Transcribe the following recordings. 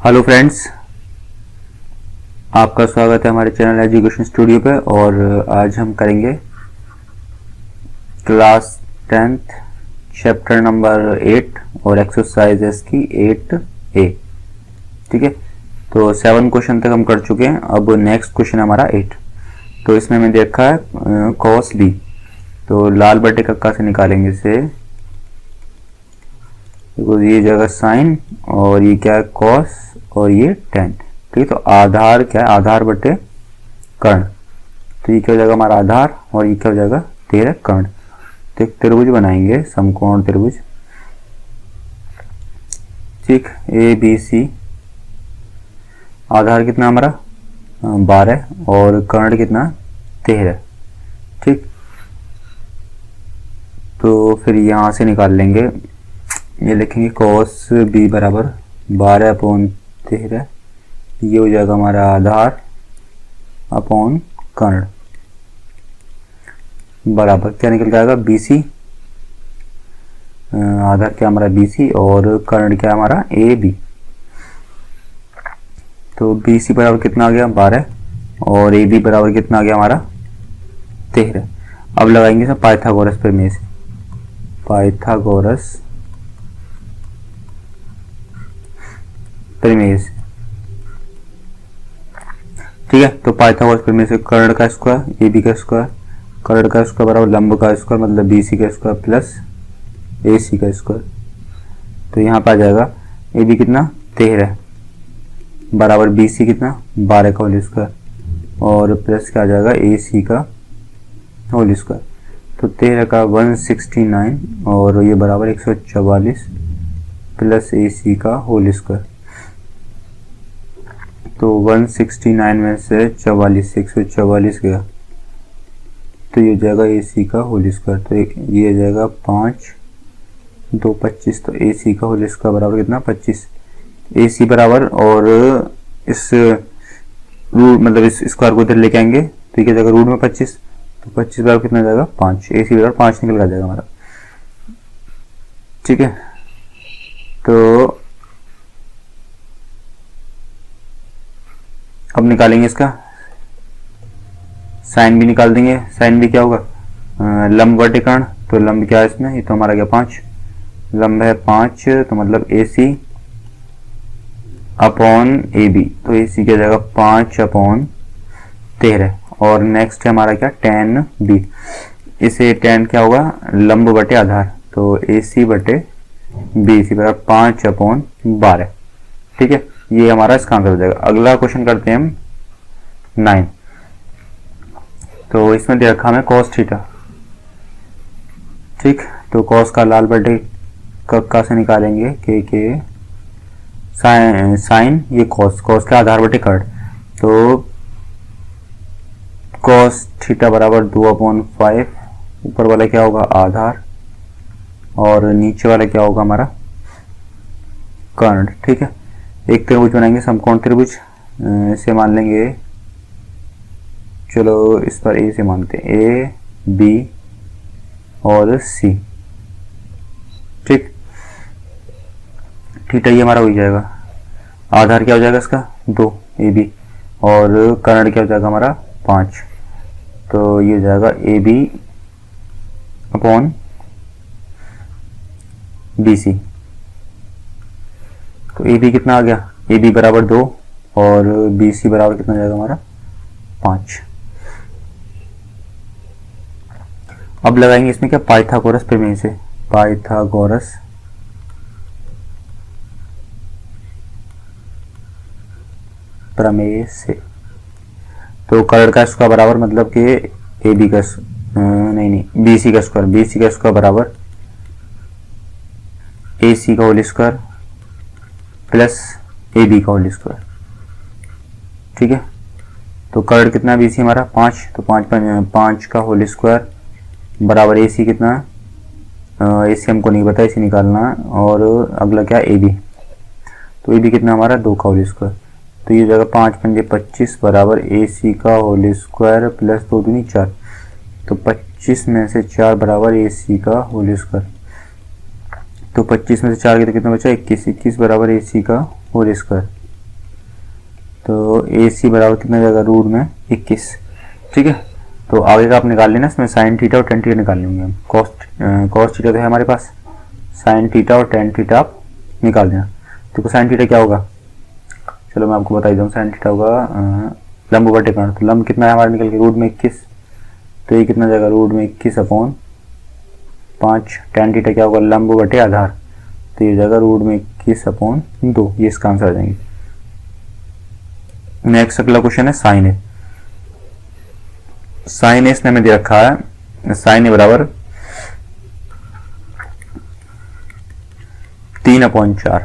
Hello friends, आपका स्वागत है हमारे चैनल एजुकेशन स्टूडियो पे। और आज हम करेंगे क्लास 10th चैप्टर नंबर 8 और एक्सरसाइजेस की 8A। ठीक है, तो 7 क्वेश्चन तक हम कर चुके हैं। अब नेक्स्ट क्वेश्चन हमारा 8। तो इसमें हमें देखा है कॉस बी। तो लाल बटे कक्का से निकालेंगे इसे। देखो ये जगह साइन और ये क्या है कॉस और ये टेन। ठीक है, तो आधार क्या है, आधार बटे कर्ण। तो ये क्या हो जाएगा हमारा आधार और ये क्या हो जाएगा 13 कर्ण। तो एक त्रिभुज बनाएंगे, समकोण त्रिभुज। ठीक, ए बी सी। आधार कितना हमारा 12 और कर्ण कितना 13। ठीक, तो फिर यहां से निकाल लेंगे, ये लिखेंगे कॉस बी बराबर 12 अपॉन 13। ये हो जाएगा हमारा आधार अपॉन कर्ण बराबर क्या निकल जाएगा बी सी। आधार क्या हमारा बी सी और कर्ण क्या हमारा ए बी। तो बी सी बराबर कितना आ गया 12 और ए बी बराबर कितना आ गया हमारा 13। अब लगाएंगे सब पाइथागोरस प्रमेय से। पाइथागोरस प्रमेय से। ठीक है, तो पाइथागोरस प्रमेय से कर्ण का स्क्वायर ए बी का स्क्वायर, कर्ण का स्क्वायर बराबर लंब का स्क्वायर मतलब बी सी का स्क्वायर प्लस ए सी का स्क्वायर। तो यहाँ पर आ जाएगा ए बी कितना 13 बराबर बी सी कितना 12 का होल स्क्वायर और प्लस क्या आ जाएगा ए सी का होल स्क्वायर। तो 13 का 169 और ये बराबर 144 प्लस ए सी का होल स्क्वायर। तो 169 में से 44 144 गया तो ये हो जाएगा ए सी का होल स्क्वायर। तो ये हो जाएगा 5 2 25। तो ए सी का होल स्क्वायर बराबर कितना 25। ए सी बराबर और इस रूट मतलब इस स्क्वायर को इधर लेके आएंगे तो ये क्या जाएगा रूट में 25। तो 25 बराबर कितना जाएगा 5। ए सी बराबर 5 निकल जाएगा हमारा। ठीक है, तो अब निकालेंगे इसका साइन भी निकाल देंगे। साइन भी क्या होगा लंब बटे कर्ण। तो लंब क्या है इसमें, ये तो हमारा क्या 5 लंब है 5। तो मतलब ए सी अपॉन ए बी। तो ए सी क्या जाएगा 5 अपॉन 13 और नेक्स्ट है हमारा क्या tan बी। इसे tan क्या होगा लंब बटे आधार। तो ए सी बटे बी सी बराबर 5 अपॉन 12। ठीक है, ये हमारा इसका आंसर हो जाएगा। अगला क्वेश्चन करते हैं हम 9। तो इसमें दे रखा हमें कॉस थीटा। ठीक, तो कॉस का लाल बटे कक्का से निकालेंगे के साइन ये कॉस का आधार बटे कर्ण। तो कॉस थीटा बराबर 2/5। ऊपर वाला क्या होगा आधार और नीचे वाला क्या होगा हमारा कर्ण। ठीक है, एक त्रिभुज बनाएंगे समकोण त्रिभुज। इसे मान लेंगे, चलो इस पर ए से मानते हैं ए बी और सी। ठीक, थीटा ये हमारा हो जाएगा। आधार क्या हो जाएगा इसका 2 ए बी और कर्ण क्या हो जाएगा हमारा 5। तो ये हो जाएगा A B upon B C. तो ए बी कितना आ गया ए बी बराबर 2 और बी सी बराबर कितना जाएगा हमारा 5। अब लगाएंगे इसमें क्या पाइथागोरस प्रमेय से। पाइथागोरस प्रमेय से। तो कर्ण का स्क्वायर बराबर मतलब कि ए बी का नहीं बी सी का स्क्वायर। बी सी का स्क्वायर बराबर ए सी का whole square plus A B का होल स्क्वायर। ठीक है, तो कर्ण कितना बी सी हमारा 5। तो 5 का होल स्क्वायर बराबर ए सी कितना ए सी हमको नहीं पता, इसे निकालना। और अगला क्या ए बी। तो ए बी कितना हमारा 2 का होल स्क्वायर। तो ये जगह 5 पंजे 25 बराबर ए सी का होल स्क्वायर प्लस 2 दूनी 4। तो 25 में से 4 बराबर ए सी का होल स्क्वायर। तो 25 में से 4 कितना बचा 21। 21 बराबर ए सी का होल स्क्वायर। तो ए सी बराबर कितना जाएगा, रूट में 21। ठीक है, तो आगे का आप निकाल लेना, इसमें साइन थीटा और टेन थीटा निकाल लेंगे हम। कॉस थीटा तो है हमारे पास, साइन थीटा और टेन थीटा आप निकाल देना। तो साइन थीटा क्या होगा, चलो मैं आपको बता देता हूँ। साइन थीटा होगा लंब बटे कर्ण, तो लंब कितना है हमारा निकल के, रूट में 21। तो ये कितना जाएगा, रूट में 21 अपॉन 5। टेन थीटा क्या होगा, लंब बटे आधार, तो ये जाएगा रूट में 21 अपॉन 2। ये इसका आंसर आ जाएंगे। नेक्स्ट अगला क्वेश्चन है साइन ए। साइन ए इसने हमें दे रखा है, साइन ए बराबर 3/4।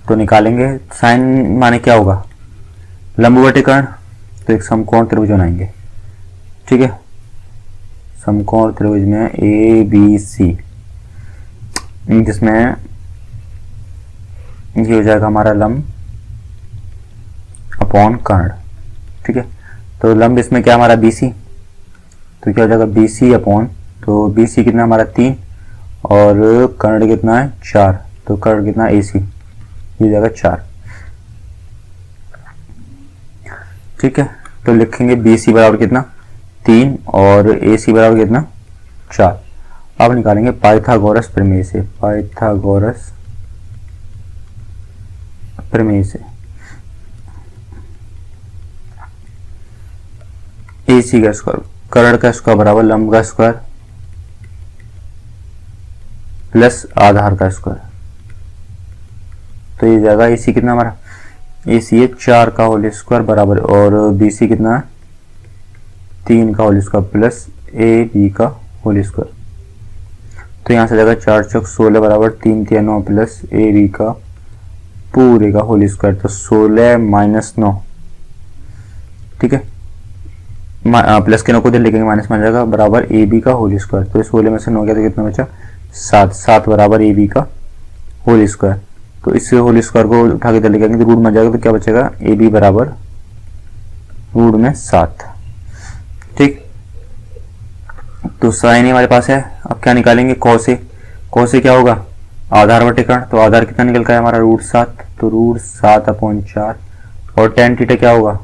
तो निकालेंगे साइन माने क्या होगा, लंब बटे कर्ण, तो एक समकोण त्रिभुज बनाएंगे। ठीक है, समकोण त्रिभुज में ए बी सी, जिसमें ये हो जाएगा हमारा लंब अपॉन कर्ण। ठीक है, तो लंब इसमें क्या हमारा BC, तो क्या हो जाएगा BC अपॉन, तो BC कितना हमारा 3 और कर्ण कितना है 4, तो कर्ण कितना AC, ये जाएगा 4। ठीक है, तो लिखेंगे BC बराबर कितना 3 और AC बराबर कितना 4। अब निकालेंगे पाइथागोरस प्रमेय से, पाइथागोरस प्रमेय से AC का स्क्वायर, कर्ण का स्क्वायर बराबर लंब का स्क्वायर प्लस आधार का स्क्वायर। तो ये जाएगा AC कितना हमारा, AC है 4 का होल स्क्वायर बराबर, और BC कितना है 3 का होल स्क्वायर प्लस AB का होल स्क्वायर। तो यहाँ से जाएगा 4 चौक 16 बराबर 3 3 9 प्लस AB का पूरे का होल स्क्वायर, तो 16 - 9। ठीक है, प्लस के 9 को इधर लिखेंगे, माइनस में आ जाएगा बराबर AB का होल स्क्वायर। तो 16 में से 9 गया तो कितना बचा 7, 7 बराबर AB का होल स्क्वायर। तो इस होल स्क्वायर को उठा के इधर लिखेंगे तो रूट में आ जाएगा, तो क्या बचेगा AB बराबर रूट में 7। ठीक, तो साइन हमारे पास है। अब क्या निकालेंगे, कॉस ए। कॉस ए क्या होगा, आधार बटे कर्ण, तो आधार कितना निकल का है हमारा रूट 7, तो रूट 7/4। और टेन थीटा क्या होगा,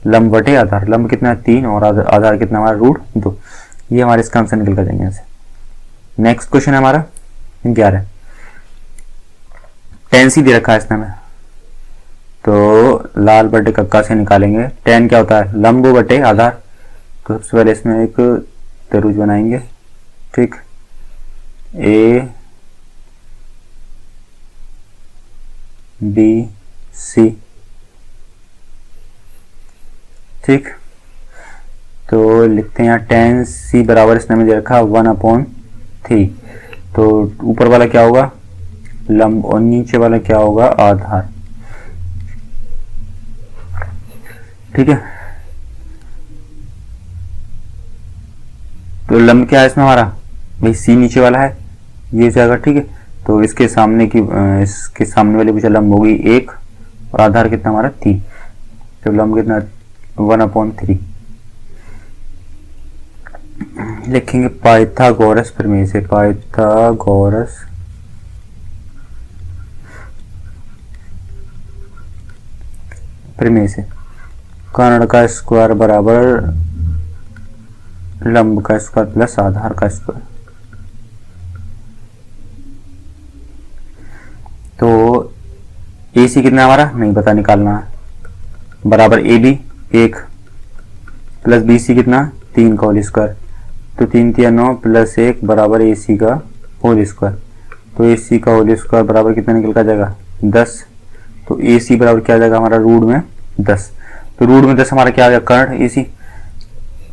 लंब बटे आधार, लंब कितना है 3 और आधार कितना हमारा रूट 2। ये हमारे इसका आंसर निकल कर जाएंगे यहाँ से। नेक्स्ट क्वेश्चन है हमारा 11। टेन सी दे रखा है इसने हमें, तो लाल बटे कक्का से निकालेंगे। टेन क्या होता है, लंब बटे आधार। तो सबसे पहले इसमें एक त्रिभुज बनाएंगे। ठीक, A B C। ठीक, तो लिखते हैं यहाँ टेन सी बराबर इसने हमें दे रखा 1/3। तो ऊपर वाला क्या होगा, लंब, और नीचे वाला क्या होगा, आधार। ठीक है, तो लंब क्या है इसमें हमारा, भाई C नीचे वाला है, ये जाएगा। ठीक है, तो इसके सामने की इसके सामने वाली भुजा लंब होगी 1 और आधार कितना हमारा 3, तो लंब कितना 1/3। लिखेंगे पाइथागोरस प्रमेय से, पाइथागोरस प्रमेय से कर्ण का स्क्वायर बराबर लंब का स्क्वायर प्लस आधार का स्क्वायर। तो AC कितना हमारा नहीं पता, निकालना है, बराबर AB 1 प्लस BC कितना 3 का होल स्क्वायर, तो 3 3 9 प्लस 1 बराबर AC का होल स्क्वायर। तो AC का होल स्क्वायर बराबर कितना निकल का जाएगा 10। तो AC बराबर क्या आ जाएगा हमारा रूट में 10। तो रूट में 10 हमारा क्या आ गया, कर्ण AC।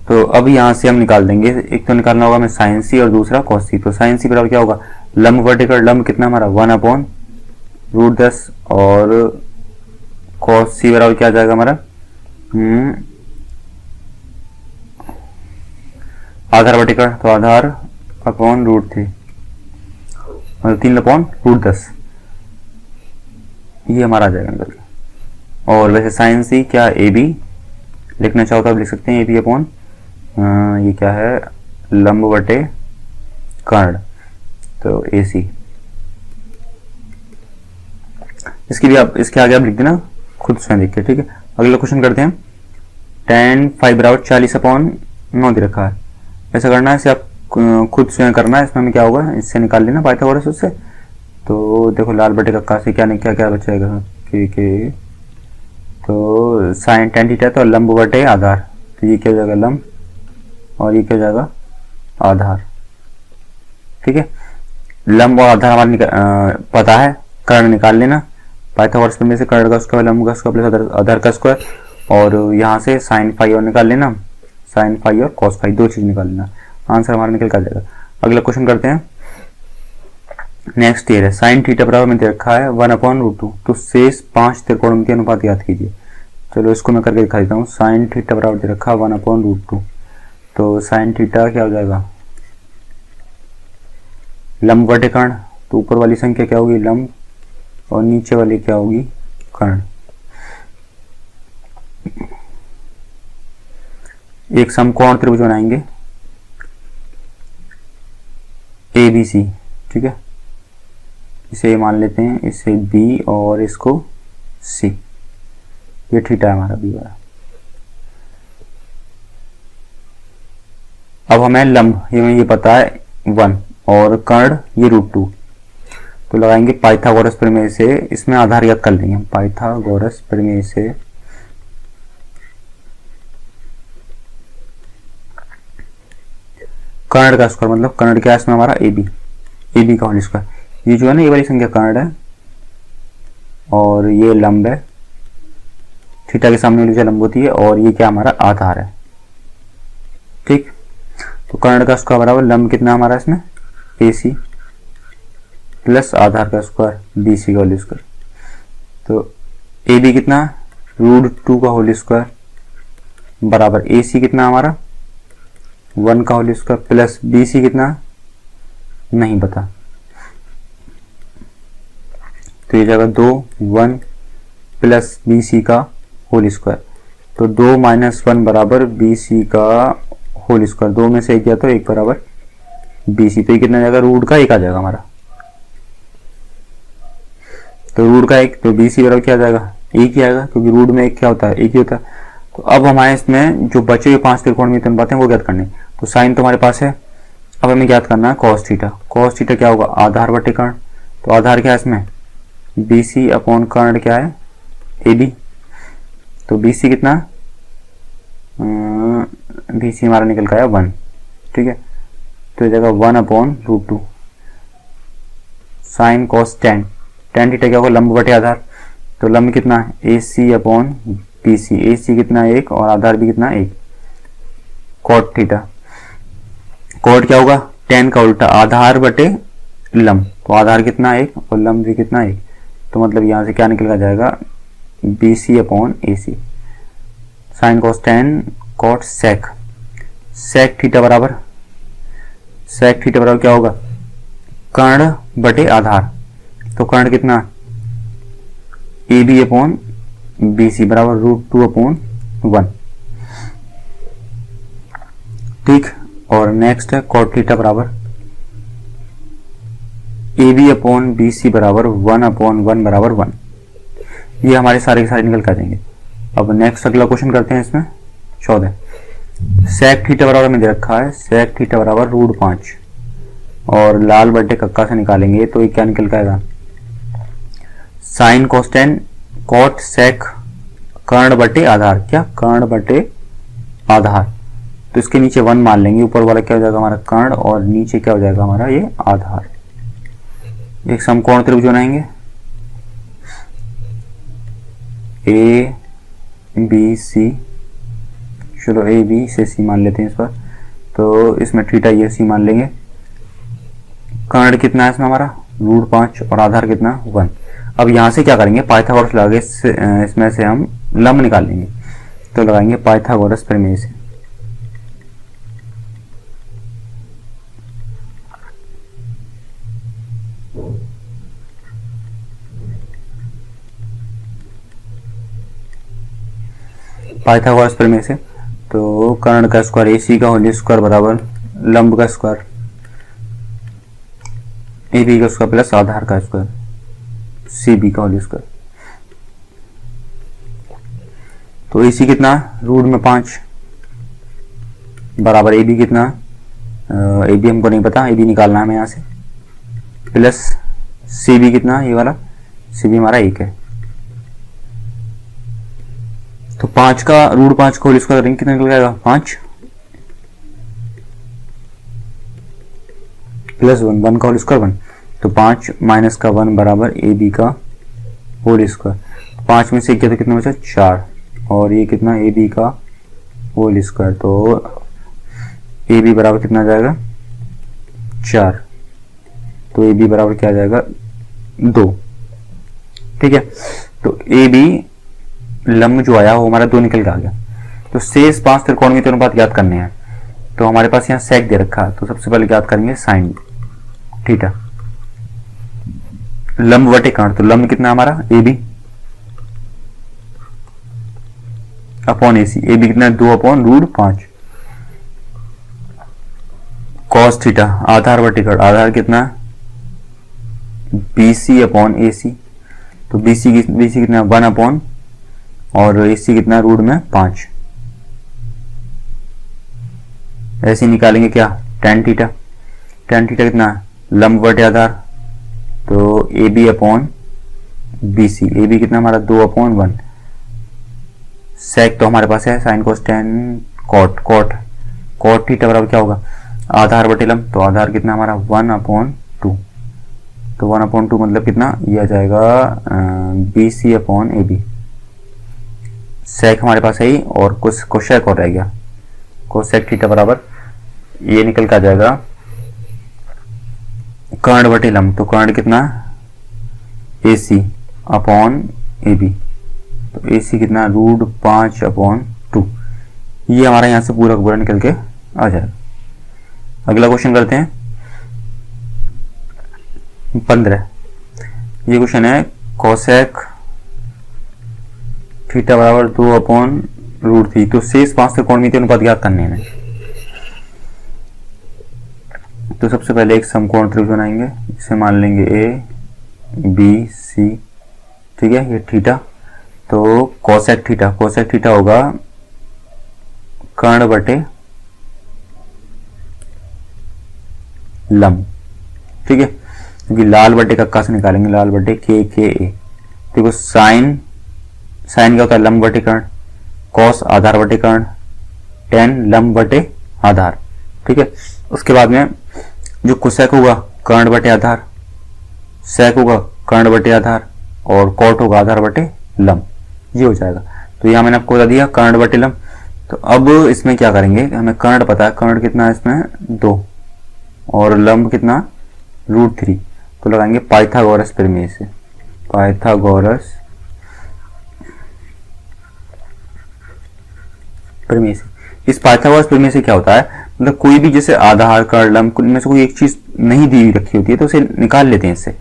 तो अब यहाँ से हम निकाल देंगे, एक तो निकालना होगा हमें साइन C और दूसरा कॉस C। तो साइन C बराबर क्या होगा, लंब बटे कर्ण, लंब कितना हमारा 1/√10 और कॉस C बराबर क्या आ जाएगा हमारा आधार बटे कर्ण, तो आधार अपॉन √3, मतलब 3/√10। ये हमारा आ जाएगा निकल के। और वैसे साइन C क्या AB लिखना चाहो तो आप लिख सकते हैं AB अपॉन ये क्या है, लंब बटे कर्ण, तो AC। इसकी भी आप इसके आगे आप लिख देना खुद स्वयं देखिए, ठीक है। अगला क्वेश्चन करते हैं। tan 5/40/9 दे रखा है। ऐसा करना है, इसे आप खुद स्वयं करना है। इसमें हमें क्या होगा, इससे निकाल लेना पाइथागोरस उससे। तो देखो लाल बटे कक्का से क्या नहीं क्या क्या बचेगा, के तो साइन tan थीटा तो लंब बटे आधार, तो ये क्या हो जाएगा लंब और ये क्या हो जाएगा आधार, ठीक है। लंब और आधार हमारे पता है, कर्ण निकाल लेना। पाइथागोरस में से कर्ण का स्क्वायर, लंब का स्क्वायर प्लस आधार का स्क्वायर, और यहाँ से साइन फाई और निकाल लेना, साइन फाई और कॉस फाई, दो चीज निकाल लेना, आंसर हमारा निकल कर जाएगा। अगला क्वेश्चन करते हैं। नेक्स्ट ईयर है, साइन थीटा बराबर में दे रखा है 1/√2, तो शेष 5 त्रिकोणमिति अनुपात याद कीजिए। चलो इसको मैं करके दिखा देता हूँ। साइन थीटा बराबर दे रखा है 1/√2, तो साइन थीटा क्या हो जाएगा लंब बटे कर्ण, तो ऊपर वाली संख्या क्या होगी लंब और नीचे वाली क्या होगी कर्ण। एक समकोण त्रिभुज बनाएंगे ABC, ठीक है। इसे मान लेते हैं, इसे B और इसको C, ये थीटा है हमारा B वाला। अब हमें लंब ये पता है 1 और कर्ण ये √2, तो लगाएंगे पाइथागोरस प्रमेय से, इसमें आधार याद कर लेंगे। पाइथागोरस प्रमेय से कर्ण का स्क्वायर, मतलब कर्ण क्या है इसमें हमारा AB का होल स्क्वायर। ये जो है ना ये वाली संख्या कर्ण है और ये लंब है, थीटा के सामने वाली जो लंब होती है, और ये क्या हमारा आधार है, ठीक। तो कर्ण का स्क्वायर बराबर लंब कितना हमारा इसमें AC प्लस आधार का स्क्वायर BC का होल स्क्वायर। तो AB कितना √2 का होल स्क्वायर बराबर AC कितना हमारा 1 का होल स्क्वायर प्लस BC कितना नहीं पता, तो ये जगह 2 1 प्लस BC का होल स्क्वायर, तो 2 - 1 बराबर BC का होल स्क्वायर, 2 में से 1 गया तो 1 बराबर BC, तो ये कितना जाएगा रूट का 1 आ जाएगा हमारा, तो रूट का 1, तो BC बराबर क्या आ जाएगा 1 ही आएगा, क्योंकि रूट में 1 क्या होता है 1 ही होता है। तो अब हमारे इसमें जो बचे हुए 5 त्रिकोणमिति अनुपात हैं वो ज्ञात करने। तो साइन तो हमारे पास है, अब हमें ज्ञात करना है कॉस थीटा। कॉस थीटा क्या होगा आधार बटे कर्ण, तो आधार क्या है इसमें BC अपॉन कर्ण क्या है AB, तो BC कितना BC हमारा निकल का है 1, ठीक है। तो जगह 1/√2 साइन कॉस tan थीटा क्या होगा लंब बटे आधार, तो लंब कितना AC अपॉन BC, AC कितना 1 और आधार भी कितना 1, कॉट थीटा। कॉट क्या होगा tan का उल्टा आधार बटे लंब, तो आधार कितना 1 और लंब भी कितना 1, तो मतलब यहां से क्या निकल कर जाएगा BC upon AC। Sine cos tan cot sec theta बराबर क्या होगा कर्ण बटे आधार, तो कर्ण कितना AB अपॉन BC बराबर √2/1, ठीक। और नेक्स्ट है कॉट थीटा बराबर AB अपॉन BC बराबर 1/1 बराबर 1, ये हमारे सारे के सारे निकल कर देंगे। अब नेक्स्ट अगला क्वेश्चन करते हैं इसमें 14। सेक थीटा बराबर में दे रखा है सेक थीटा बराबर √5 और लाल बटे कक्का से निकालेंगे तो ये क्या निकल कर आएगा sine cos tan cot sec कर्ण बटे आधार, क्या कर्ण बटे आधार, तो इसके नीचे 1 मान लेंगे, ऊपर वाला क्या हो जाएगा हमारा कर्ण और नीचे क्या हो जाएगा हमारा ये आधार। एक समकोण त्रिभुज बनाएंगे ABC, चलो AB से C मान लेते हैं इस पर, तो इसमें थीटा ये C मान लेंगे। कर्ण कितना है इसमें हमारा √5 और आधार कितना 1। अब यहाँ से क्या करेंगे पाइथागोरस लगा के इसमें से हम लंब निकाल लेंगे, तो लगाएंगे पाइथागोरस प्रमेय से। पाइथागोरस प्रमेय से तो कर्ण का स्क्वायर AC का होल स्क्वायर बराबर लंब का स्क्वायर AB का स्क्वायर प्लस आधार का स्क्वायर CB का होल स्क्वायर। तो ए सी कितना, रूट में 5 बराबर ए बी कितना, ए बी हमको नहीं पता, ए बी निकालना है हमें यहाँ से, प्लस सी बी कितना, ये वाला सी बी हमारा 1 है। तो 5 का रूट 5 को होल स्क्वायर करेंगे कितना निकल जाएगा, 5 प्लस 1 का होल स्क्वायर 1, तो 5 माइनस का 1 बराबर ए बी का होल स्क्वायर। 5 में से किया तो कितना बचा, 4, और ये कितना ए बी का होल स्क्वायर, तो ए बी बराबर कितना आ जाएगा, 4, तो ए बी बराबर क्या आ जाएगा, 2। ठीक है, तो ए बी लंब जो आया वो हमारा 2 निकल के आ गया। तो शेष 5 त्रिकोणमितीय के अनुपात ज्ञात करने हैं। तो हमारे पास यहाँ सेक दे रखा है, तो सबसे पहले ज्ञात करेंगे साइन थीटा। लंब बटे कर्ण, तो लंब कितना हमारा A B upon A C, A B कितना 2 अपॉन रूट 5, कॉस थीटा आधार बटे कर्ण, आधार कितना बी सी अपॉन ए सी, तो बी सी कितना 1 अपॉन, और ए सी कितना रूट में 5। ऐसे निकालेंगे क्या, टेन थीटा, टेन थीटा कितना लंब बटे आधार, तो A B upon B C, A B कितना हमारा 2 अपॉन 1, सेक तो हमारे पास है sine cos tan cot, cot theta बराबर क्या होगा, आधार बटे लंब, तो आधार कितना हमारा 1 अपॉन 2, तो 1 अपॉन 2 मतलब कितना, ये आ जाएगा B C upon A B. Sec हमारे पास है ही, और कुछ कोसेक और रह गया, कोसेक थीटा बराबर ये निकल के आ जाएगा कर्ण बटे लंब, तो कर्ण कितना ए सी अपॉन ए बी, तो ए सी कितना रूट 5 अपॉन 2। ये हमारा यहाँ से पूरा पूरा निकल के आ जाएगा। अगला क्वेश्चन करते हैं 15। ये क्वेश्चन है कोसेक थीटा बराबर 2 अपॉन रूट 3, तो शेष 5 त्रिकोणमितीय अनुपात ज्ञात करने हैं। तो सबसे पहले एक समकोण त्रिभुज बनाएंगे, इसे मान लेंगे ए बी सी, ठीक है, ये थीटा, तो कोसेक थीटा होगा कर्ण बटे लंब, ठीक है, क्योंकि लाल बटे कक्का से निकालेंगे, लाल बटे के ए। देखो साइन क्या होता है, लंब बटे कर्ण, कॉस आधार बटे कर्ण, टेन लंब बटे आधार, ठीक है। उसके बाद में जो कोसेक होगा कर्ण बटे आधार, सेक होगा कर्ण बटे आधार, और कॉट होगा आधार बटे लंब, ये हो जाएगा। तो यहाँ मैंने आपको बता दिया कर्ण बटे लंब। तो अब इसमें क्या करेंगे, हमें कर्ण पता है, कर्ण कितना है इसमें 2, और लंब कितना रूट 3, तो लगाएंगे पाइथागोरस प्रमेय से, पाइथागोरस प्रमेय से। इस पाइथागोरस प्रमेय से क्या होता है, मतलब कोई भी जैसे आधार कर्ण लंब इनमें से कोई एक चीज नहीं दी रखी होती है तो उसे निकाल लेते हैं इससे।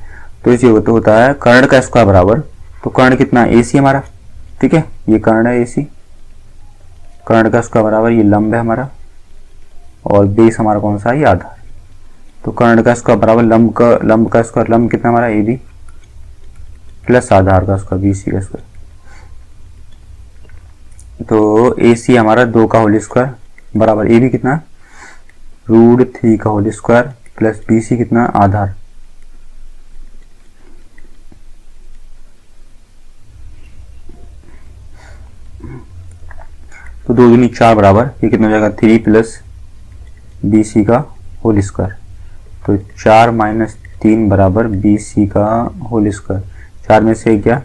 तो इसे होता है कर्ण का स्क्वायर बराबर, तो कर्ण कितना ए सी हमारा, ठीक है, ये कर्ण है ए सी, कर्ण का स्क्वायर बराबर ये लंब है हमारा, और बेस हमारा कौन सा है, ये आधार। तो कर्ण का स्क्वायर बराबर लंब का स्क्वायर, लंब कितना हमारा ए बी प्लस आधार का स्क्वायर बी सी का स्क्वायर। तो ए सी हमारा 2 का होल स्क्वायर बराबर ए बी कितना रूट 3 का whole square plus B C कितना आधार। तो 2 दूनी 4 बराबर ये कितना हो जाएगा 3 प्लस बी सी का होल स्क्वायर। तो 4 माइनस 3 बराबर बी सी का होल स्क्वायर। 4 में से 1 गया,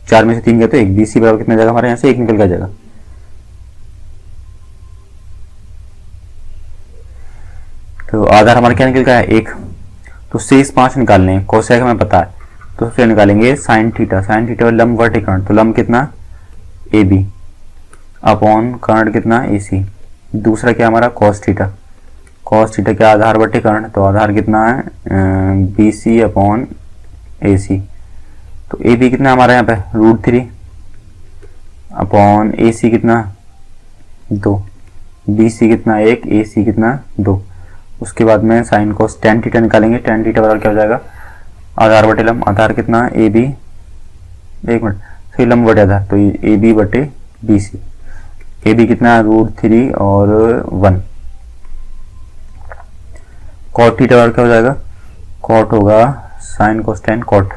4 में से 3 गया तो 1, बी सी बराबर कितना जाएगा हमारे यहाँ से 1 निकल जाएगा। तो आधार हमारा क्या निकल गया है 1। तो शेष 5 निकालने हैं, कोसेक हमें पता है, तो फिर निकालेंगे साइन थीटा। साइन थीटा लंब वर्टिकल कर्ण, तो लंब कितना ए बी अपॉन कर्ण कितना ए सी। दूसरा क्या हमारा कॉस थीटा, कॉस थीटा क्या आधार बटे कर्ण, तो आधार कितना है बी सी अपॉन ए सी। तो ए बी कितना हमारा यहाँ पे रूट 3 अपॉन ए सी कितना 2, बी सी कितना 1, ए सी कितना 2। उसके बाद में साइन कॉस टेन थीटा निकालेंगे। टेन थीटा बराबर क्या हो जाएगा आधार बटे लंब, आधार कितना ए बी, एक मिनट सही लंब बटे आधार, तो ए बी बटे बी सी। ए बी कितना है √3 और 1। कॉट थीटा बराबर क्या हो जाएगा, कॉट होगा साइन कोस्टेन कॉट,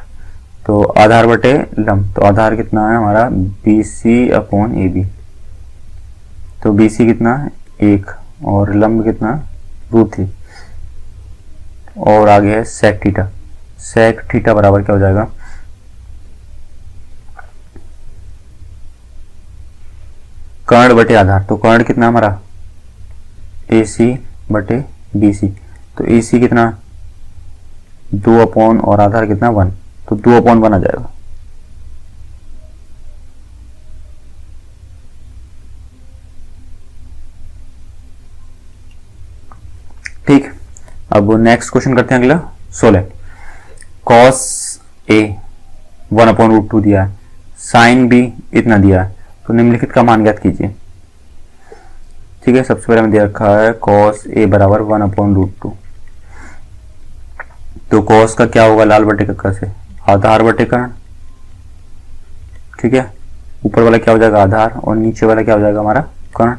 तो आधार बटे लंब, तो आधार कितना है हमारा B C upon A B, तो बी सी कितना 1 और लंब कितना √3 और आगे है सेक थीटा। सेक थीटा बराबर क्या हो जाएगा, कर्ण बटे आधार, तो कर्ण कितना हमारा ए सी बटे बी सी, तो ए सी कितना 2 अपॉन और आधार कितना 1, तो 2/1 आ जाएगा। ठीक, अब नेक्स्ट क्वेश्चन करते हैं अगला 16। कॉस ए 1/√2 दिया है, साइन बी इतना दिया है, तो निम्नलिखित का मान ज्ञात कीजिए। ठीक है, सबसे पहले हमें दे रखा है कॉस ए बराबर 1/√2, तो कॉस का क्या होगा लाल बटे कक्का से आधार बटे कर्ण। ठीक है, ऊपर वाला क्या हो जाएगा आधार और नीचे वाला क्या हो जाएगा हमारा कर्ण।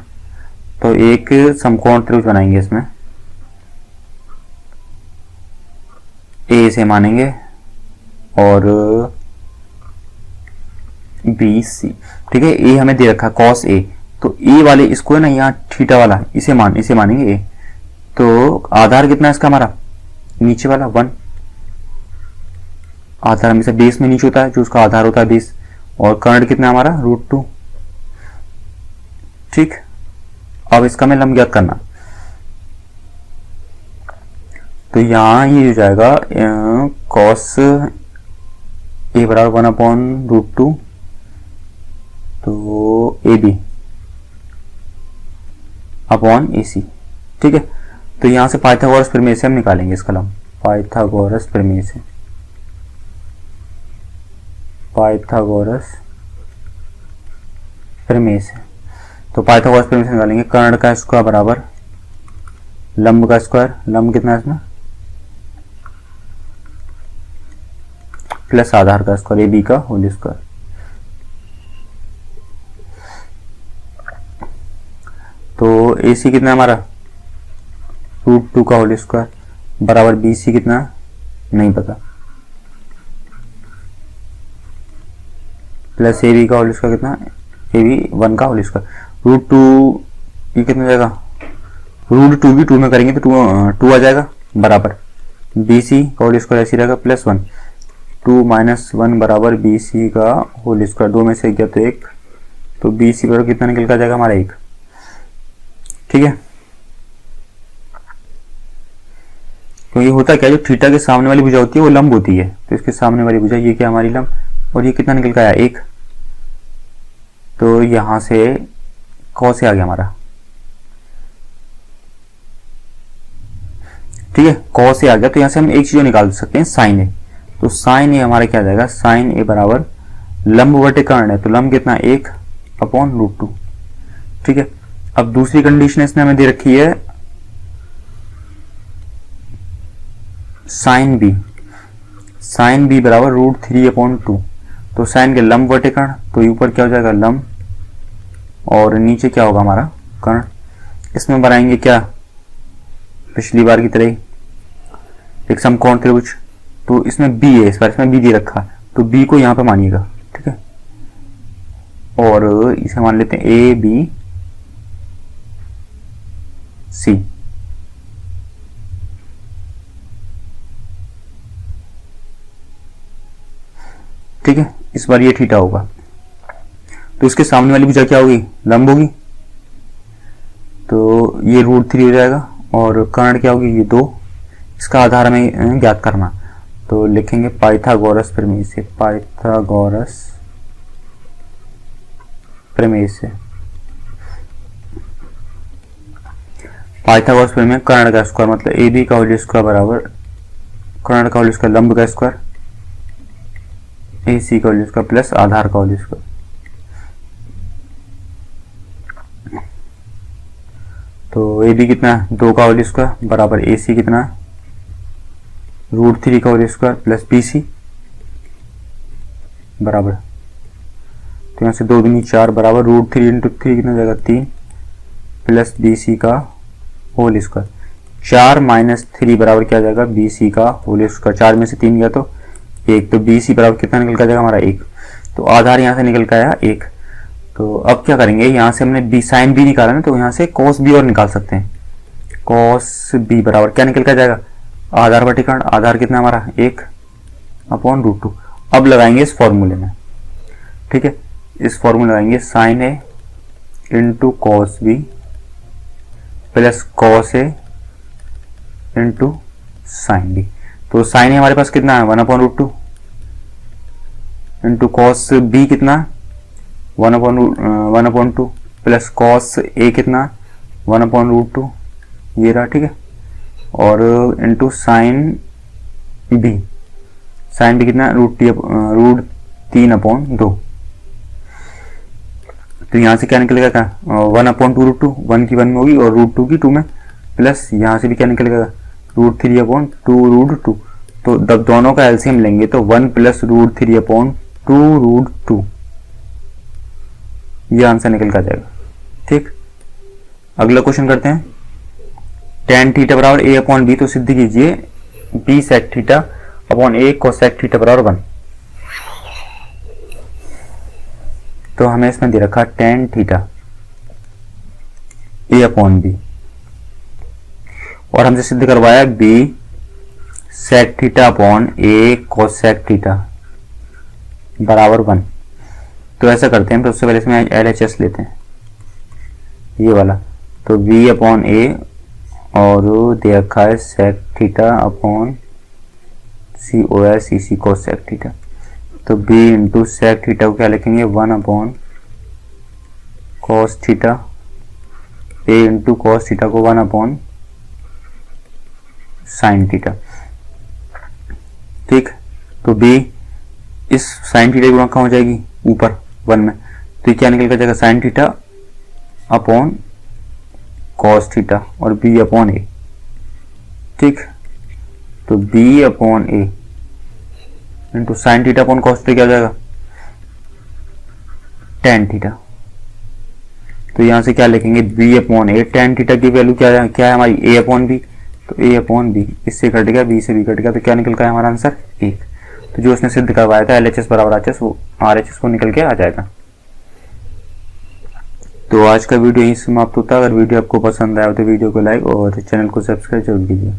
तो एक समकोण त्रिभुज बनाएंगे, इसमें ए से मानेंगे और बी सी। ठीक है, ए हमें दे रखा कॉस ए, तो ए वाले इसको है ना यहाँ थीटा वाला इसे मानेंगे ए, तो आधार कितना है इसका हमारा नीचे वाला 1, आधार हमेशा बेस में नीचे होता है जो उसका आधार होता है बेस, और कर्ण कितना हमारा √2। ठीक, अब इसका हमें लंब ज्ञात करना, तो यहां ये हो जाएगा कॉस ए बराबर 1/√2, तो ए बी अपॉन ए सी। ठीक है, तो यहां से पाइथागोरस प्रमेय से हम निकालेंगे इसका लंब, पाइथागोरस प्रमेय से, पाइथागोरस प्रमेय से, तो पाइथागोरस प्रमेय से निकालेंगे कर्ण का स्क्वायर बराबर लंब का स्क्वायर, लंब कितना है इसमें प्लस आधार का स्क्वायर ए बी का होल स्क्वायर। तो ए सी कितना है हमारा √2 का होल स्क्वायर बराबर बी सी कितना नहीं पता, प्लस ए बी का होल स्क्वायर कितना ए बी 1 का होल स्क्वायर। √2 ये कितना हो जाएगा, √2 भी 2 में करेंगे तो 2 आ जाएगा बराबर बी सी का होल स्क्वायर ऐसी रहेगा प्लस 1, 2 - 1 बराबर बी सी का होल स्क्वायर, 2 में से गया तो 1, तो बी सी बराबर कितना निकल कर जाएगा हमारा 1। ठीक है, क्योंकि होता क्या जो थीटा के सामने वाली भुजा होती है वो लंब होती है, तो इसके सामने वाली भुजा ये क्या हमारी लंब, और ये कितना निकल कर आया 1, तो यहां से कॉस से आ गया हमारा। ठीक है, कॉस से आ गया, तो यहां से हम एक चीज निकाल सकते हैं साइन ए, तो साइन ए हमारा क्या आ जाएगा, साइन ए बराबर लंब बटे कर्ण है, तो लंब कितना 1/√2। ठीक है, अब दूसरी कंडीशन इसने हमें दे रखी है साइन बी, साइन बी बराबर √3/2, तो साइन के लंब बटे कर्ण, तो ऊपर क्या हो जाएगा लंब और नीचे क्या होगा हमारा कर्ण। इसमें बनाएंगे क्या पिछली बार की तरह एक समकोण त्रिभुज, तो इसमें बी है, इस बार इसमें बी दे रखा, तो बी को यहां पे मानिएगा। ठीक है, और इसे मान लेते हैं ए बी सी। ठीक है, इस बार ये थीटा होगा, तो इसके सामने वाली भुजा क्या होगी लंब होगी, तो ये √3 हो जाएगा, और कर्ण क्या होगी ये 2, इसका आधार हमें ज्ञात करना, तो लिखेंगे पाइथागोरस प्रमेय से, पाइथागोरस प्रमेय से, पाइथागोरस प्रमेय कर्ण का स्क्वायर मतलब ए बी का होल स्क्वायर बराबर कर्ण का होल स्क्वायर लंब का स्क्वायर ए सी का होल स्क्वायर प्लस आधार का होल स्क्वायर। तो ए बी कितना 2 का होल स्क्वायर बराबर ए सी कितना √3 का whole square plus B C बराबर तो यहाँ से 2 दूनी 4 बराबर √3 इंटू 3 कितना हो जाएगा 3 प्लस BC का होल स्क्वायर। 4 माइनस 3 बराबर क्या आ जाएगा BC का होल स्क्वायर। 4 में से 3 गया तो 1, तो BC बराबर कितना निकल कर जाएगा हमारा 1। तो आधार यहाँ से निकल कर आया 1। तो अब क्या करेंगे, यहाँ से हमने बी साइन बी निकाला ना, तो यहाँ से कॉस बी और निकाल सकते हैं। कॉस बी बराबर क्या निकल कर जाएगा, आधार वर्टीकरण, आधार कितना हमारा 1/√2। अब लगाएंगे इस फॉर्मूले में, ठीक है, इस फॉर्मूले लगाएंगे sine A into cos B plus cos A into sine B. तो साइन ए हमारे पास कितना है 1/√2 इंटू कॉस बी कितना 1/2 प्लस कॉस ए कितना 1/√2 ये रहा, ठीक है, और इंटू साइन बी कितना √3/2। तो यहाँ से क्या निकलेगा क्या 1/2√2, 1 की 1 में होगी और √2 की 2 में, प्लस यहाँ से भी क्या निकलेगा √3/2√2। तो जब दोनों का एलसीएम लेंगे तो 1 प्लस √3/2√2 ये आंसर निकल कर जाएगा, ठीक। अगला क्वेश्चन करते हैं। tan थीटा बराबर a/b, तो सिद्ध कीजिए b sec theta upon a cos sec theta बराबर 1। तो हमें इसमें दे रखा tan थीटा a/b और हमसे सिद्ध करवाया b sec theta upon a cos sec theta बराबर 1। तो ऐसा करते हैं, तो उससे पहले इसमें LHS लेते हैं ये वाला। तो b/a और दे रखा है sec theta upon COS cos sec theta. तो b इंटू sec थीटा को क्या लिखेंगे 1/cos theta, a into cos theta को 1/sin थीटा, ठीक। तो b इस sin थीटा की गुणा कहाँ हो जाएगी ऊपर 1 में, तो क्या निकल कर जाएगा sin theta upon cos theta और b/a, ठीक। तो b/a into sine theta upon cos theta क्या हो जाएगा tan थीटा। तो यहां से क्या लिखेंगे b/a, tan थीटा की वैल्यू क्या है हमारी a/b, तो a/b इससे कट गया, b से b कट गया, तो क्या निकल का है हमारा आंसर 1। तो जो उसने सिद्ध करवाया था LHS बराबर RHS, वो RHS को निकल के आ जाएगा। तो आज का वीडियो यहीं समाप्त होता है। अगर वीडियो आपको पसंद आया हो तो वीडियो को लाइक और चैनल को सब्सक्राइब जरूर कीजिए।